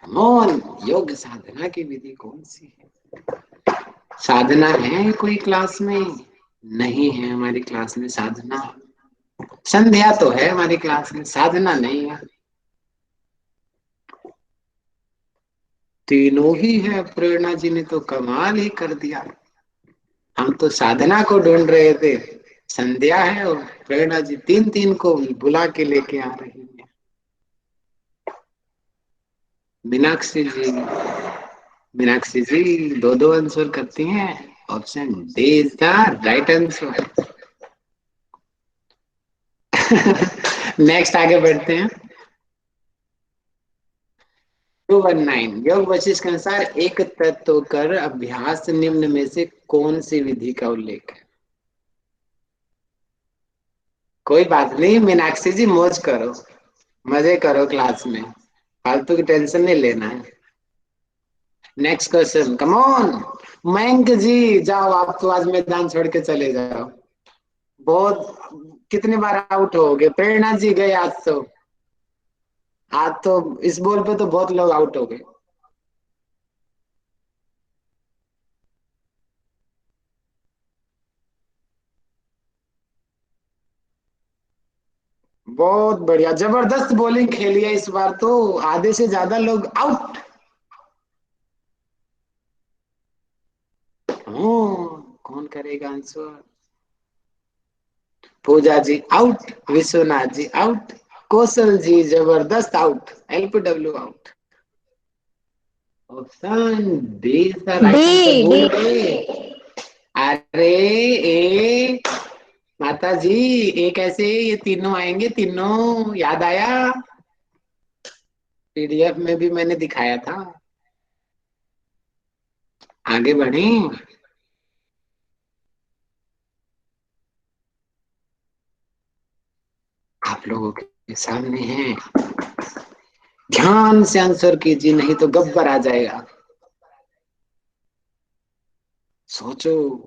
कमॉन, योग साधना की विधि कौन सी है? साधना है कोई क्लास में? नहीं है हमारी क्लास में साधना। संध्या तो है हमारी क्लास में, साधना नहीं है। तीनों ही है। प्रेरणा जी ने तो कमाल ही कर दिया। हम तो साधना को ढूंढ रहे थे। संध्या है और प्रेरणा जी, तीन तीन को बुला के लेके आ रही है। मीनाक्षी जी, मीनाक्षी जी दो दो आंसर करती हैं। Option D is the right answer. Next आगे बढ़ते हैं। 219, योग वशिष्ठ के अनुसार एक तत्व कर अभ्यास निम्न में से कौन सी विधि का उल्लेख है? कोई बात नहीं मीनाक्षी जी, मौज करो, मजे करो क्लास में, फालतू की टेंशन नहीं लेना है। Next question, come on. Mayank ji जाओ, आप तो आज मैदान छोड़ के चले जाओ। बहुत, कितने बार आउट हो गए। प्रेरणा जी गए आज तो। आज तो इस बॉल पे तो बहुत लोग आउट हो गए। बहुत बढ़िया, जबरदस्त बॉलिंग खेली है इस बार तो, आधे से ज्यादा लोग आउट। कौन करेगा आंसर? पूजा जी आउट, विश्वनाथ जी आउट, कौशल जी जबरदस्त out, LBW out. Option D का राइट आंसर भूल डी गए। अरे ए माता जी, ए कैसे? ये तीनों आएंगे, तीनों याद आया। पीडीएफ में भी मैंने दिखाया था। आगे बढ़े। आप लोगों के सामने है, ध्यान से आंसर कीजिए नहीं तो गब्बर आ जाएगा। सोचो।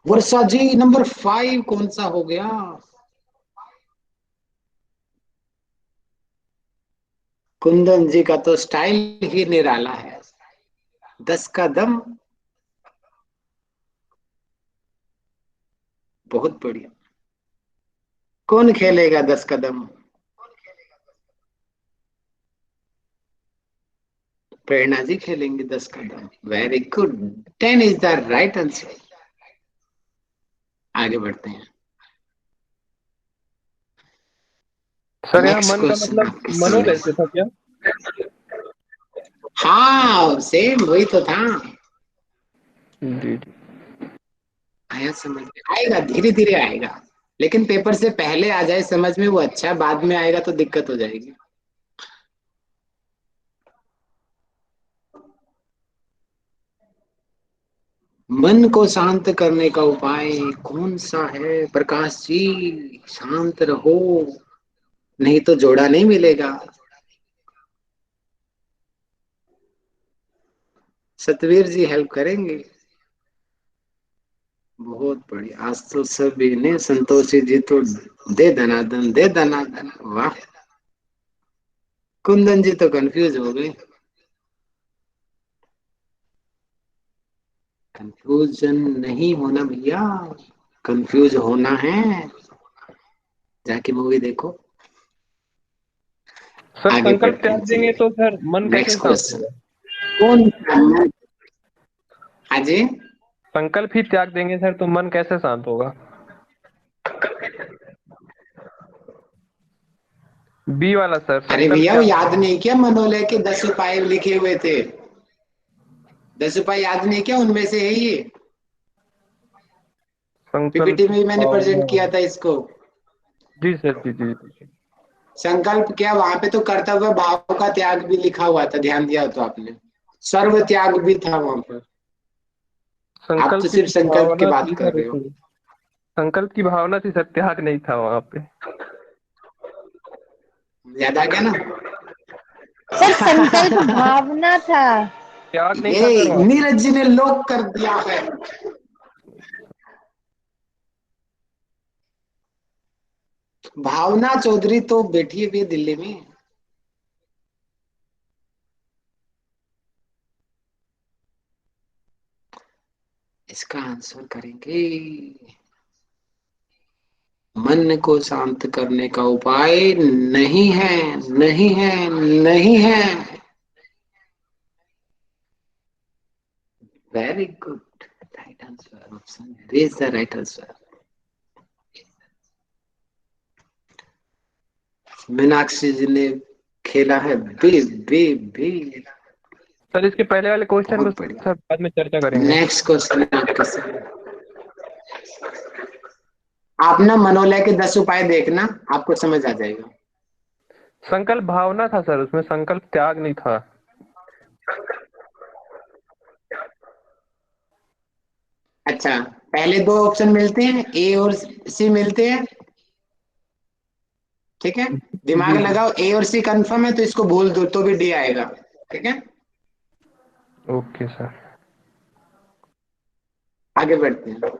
वर्षा जी नंबर 5 कौन सा हो गया? कुंदन जी का तो स्टाइल ही निराला है। 10 का दम, बहुत बढ़िया। कौन खेलेगा 10 कदम? प्रेरणा जी खेलेंगे 10 कदम। Very good, 10 is the right answer. आगे बढ़ते हैं। सर यहाँ नेक्स्ट मन का क्वेश्चन मतलब आपके सामने। मनोलय से था क्या? हाँ सेम वही तो था। जी जी। आया समझ में, आएगा धीरे धीरे आएगा, लेकिन पेपर से पहले आ जाए समझ में वो अच्छा है, बाद में आएगा तो दिक्कत हो जाएगी। मन को शांत करने का उपाय कौन सा है प्रकाश जी? शांत रहो, नहीं तो जोड़ा नहीं मिलेगा। सतवीर जी हेल्प करेंगे? बहुत बढ़िया, आज तो सभी ने, संतोषी जी तो दे धनाधन दे धनाधन, वाह। कुंदन जी तो कंफ्यूज हो गए। कंफ्यूजन नहीं होना भैया, कंफ्यूज होना है, जाके मूवी देखो। सर आगे संकल्प बढ़ते हैं, त्याग देंगे तो सर मन कैसे नेक्स्ट शांत क्वेश्चन। होगा? कौन? हाँ जी, संकल्प ही त्याग देंगे सर तो मन कैसे शांत होगा? बी वाला सर, अरे संकल्प भैया वो त्याग याद देंगे। नहीं क्या मनोलय के 10 उपाय लिखे हुए थे? 10 उपाय याद नहीं क्या? उनमें से है ये, संकल्प पीपीटी में भी मैंने भावना। प्रेजेंट किया था इसको। जी सर, जी जी जी। संकल्प क्या, वहां पे तो कर्तव्य भाव का त्याग भी लिखा हुआ था, ध्यान दिया हो तो आपने? सर्व त्याग भी था वहां पर। आप तो संकल्प सिर्फ की संकल्प की भावना बात थी कर सर रहे हो। उसमें। संकल्प की भावना थी सर, त्याग नहीं था वहां पे। याद आ गया ना? सर संकल्प भावना था। त्याग नहीं था सर ये वहां पे। नीरज जी ने लॉक कर दिया है। भावना चौधरी तो बैठी है भी दिल्ली में। इसका आंसर करेंगे, मन को शांत करने का उपाय नहीं है, नहीं है, नहीं है। Very good, right answer, option is the right answer. Meenakshi ji ने खेला है बी बी बी। सर इसके पहले वाले क्वेश्चन को बहुत बढ़िया। सर बाद में चर्चा करेंगे। नेक्स्ट क्वेश्चन आपके सामने। आप ना मनोलय के 10 उपाय देखना, आपको समझ आ जाएगा। संकल्प भावना था सर, उसमें संकल्प त्याग नहीं था। अच्छा, पहले दो ऑप्शन मिलते हैं, ए और सी मिलते हैं, ठीक है? दिमाग जी जी। लगाओ, ए और सी कंफर्म है तो इसको भूल दो तो भी डी आएगा, ठीक है? Okay sir. आगे बढ़ते हैं।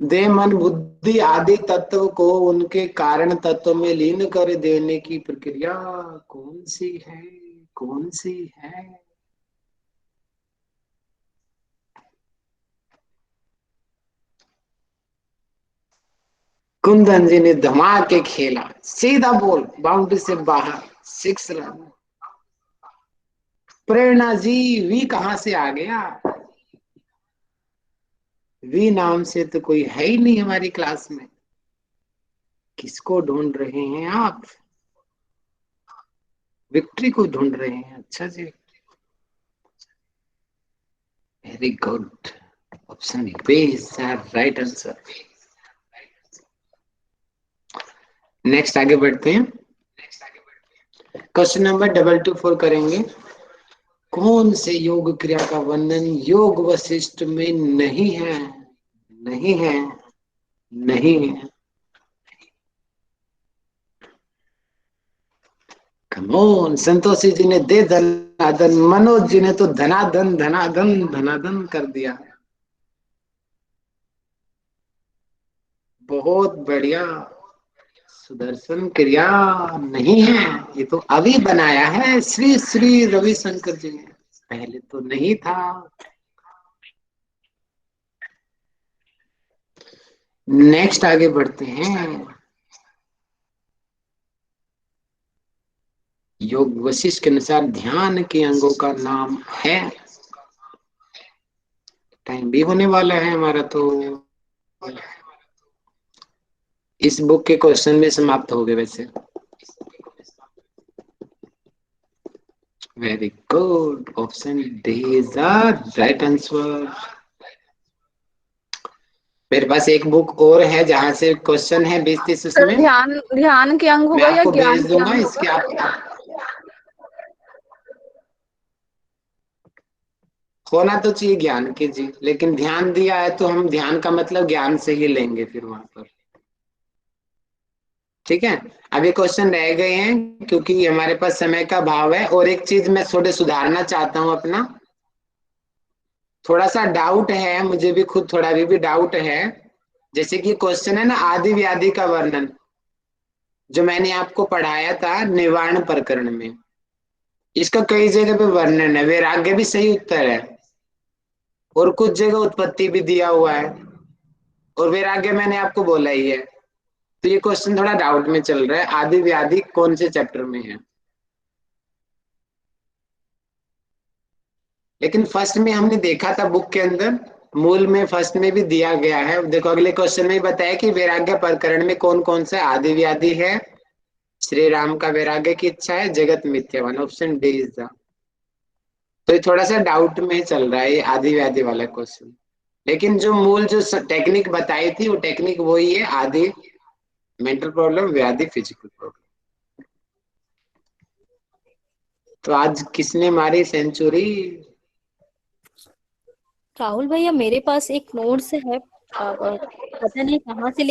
देह मन बुद्धि आदि तत्व को उनके कारण तत्व में लीन कर देने की प्रक्रिया कौन सी है? कौन सी है? कुंदन जी ने धमाके खेला, सीधा बॉल बाउंड्री से बाहर, 6 रन। प्रेरणा जी, वी कहां से आ गया? वी नाम से तो कोई है ही नहीं हमारी क्लास में। किसको ढूंढ रहे हैं आप? विक्ट्री को ढूंढ रहे हैं, अच्छा जी, very good. Option B is the right answer. Next आगे बढ़ते हैं, क्वेश्चन नंबर 224 करेंगे। कौन से योग क्रिया का वर्णन योग वशिष्ठ में नहीं है? नहीं है, नहीं है। कमोन, संतोषी जी ने दे धनाधन, मनोज जी ने तो धनाधन धनाधन धनाधन कर दिया। बहुत बढ़िया। सुदर्शन क्रिया नहीं है, ये तो अभी बनाया है श्री श्री रविशंकर जी ने, पहले तो नहीं था। नेक्स्ट आगे बढ़ते हैं। योग वशिष्ठ के अनुसार ध्यान के अंगों का नाम है। टाइम भी होने वाला है हमारा, तो इस बुक के क्वेश्चन में समाप्त हो गए वैसे। Very good, option D is the right answer. मेरे पास एक बुक और है जहाँ से क्वेश्चन है 20-30 सर उसमें। ध्यान के अंग मैं होगा या आपको ज्ञान भेज के दूंगा अंग इसके होगा? होना तो चाहिए ज्ञान के जी, लेकिन ध्यान दिया है तो हम ध्यान का मतलब ज्ञान से ही लेंगे फिर वहां पर। ठीक है, अब ये क्वेश्चन रह गए हैं क्योंकि हमारे पास समय का भाव है। और एक चीज मैं थोड़े सुधारना चाहता हूं अपना, थोड़ा सा डाउट है मुझे भी खुद, थोड़ा अभी भी डाउट है। जैसे कि क्वेश्चन है ना आदि व्याधि का वर्णन, जो मैंने आपको पढ़ाया था निवारण प्रकरण में, इसका कई जगह पे वर्णन है। वैराग्य भी सही उत्तर है, और कुछ जगह उत्पत्ति भी दिया हुआ है, और वैराग्य मैंने आपको बोला ही है। तो ये क्वेश्चन थोड़ा डाउट में चल रहा है, आदि व्याधि कौन से चैप्टर में है। लेकिन फर्स्ट में हमने देखा था बुक के अंदर, मूल में फर्स्ट में भी दिया गया है। देखो अगले क्वेश्चन में बताया कि वैराग्य प्रकरण में कौन कौन सा आदि व्याधि है, श्री राम का वैराग्य की इच्छा है, जगत मिथ्यावान, ऑप्शन डी इज द। तो ये थोड़ा सा डाउट में चल रहा है ये आदि व्याधि वाला क्वेश्चन। लेकिन जो मूल जो टेक्निक बताई थी वो टेक्निक वही है, आदि मेंटल प्रॉब्लम, व्याधि फिजिकल प्रॉब्लम। तो आज किसने मारी सेंचुरी? राहुल भैया मेरे पास एक नोट्स है, पता नहीं कहाँ से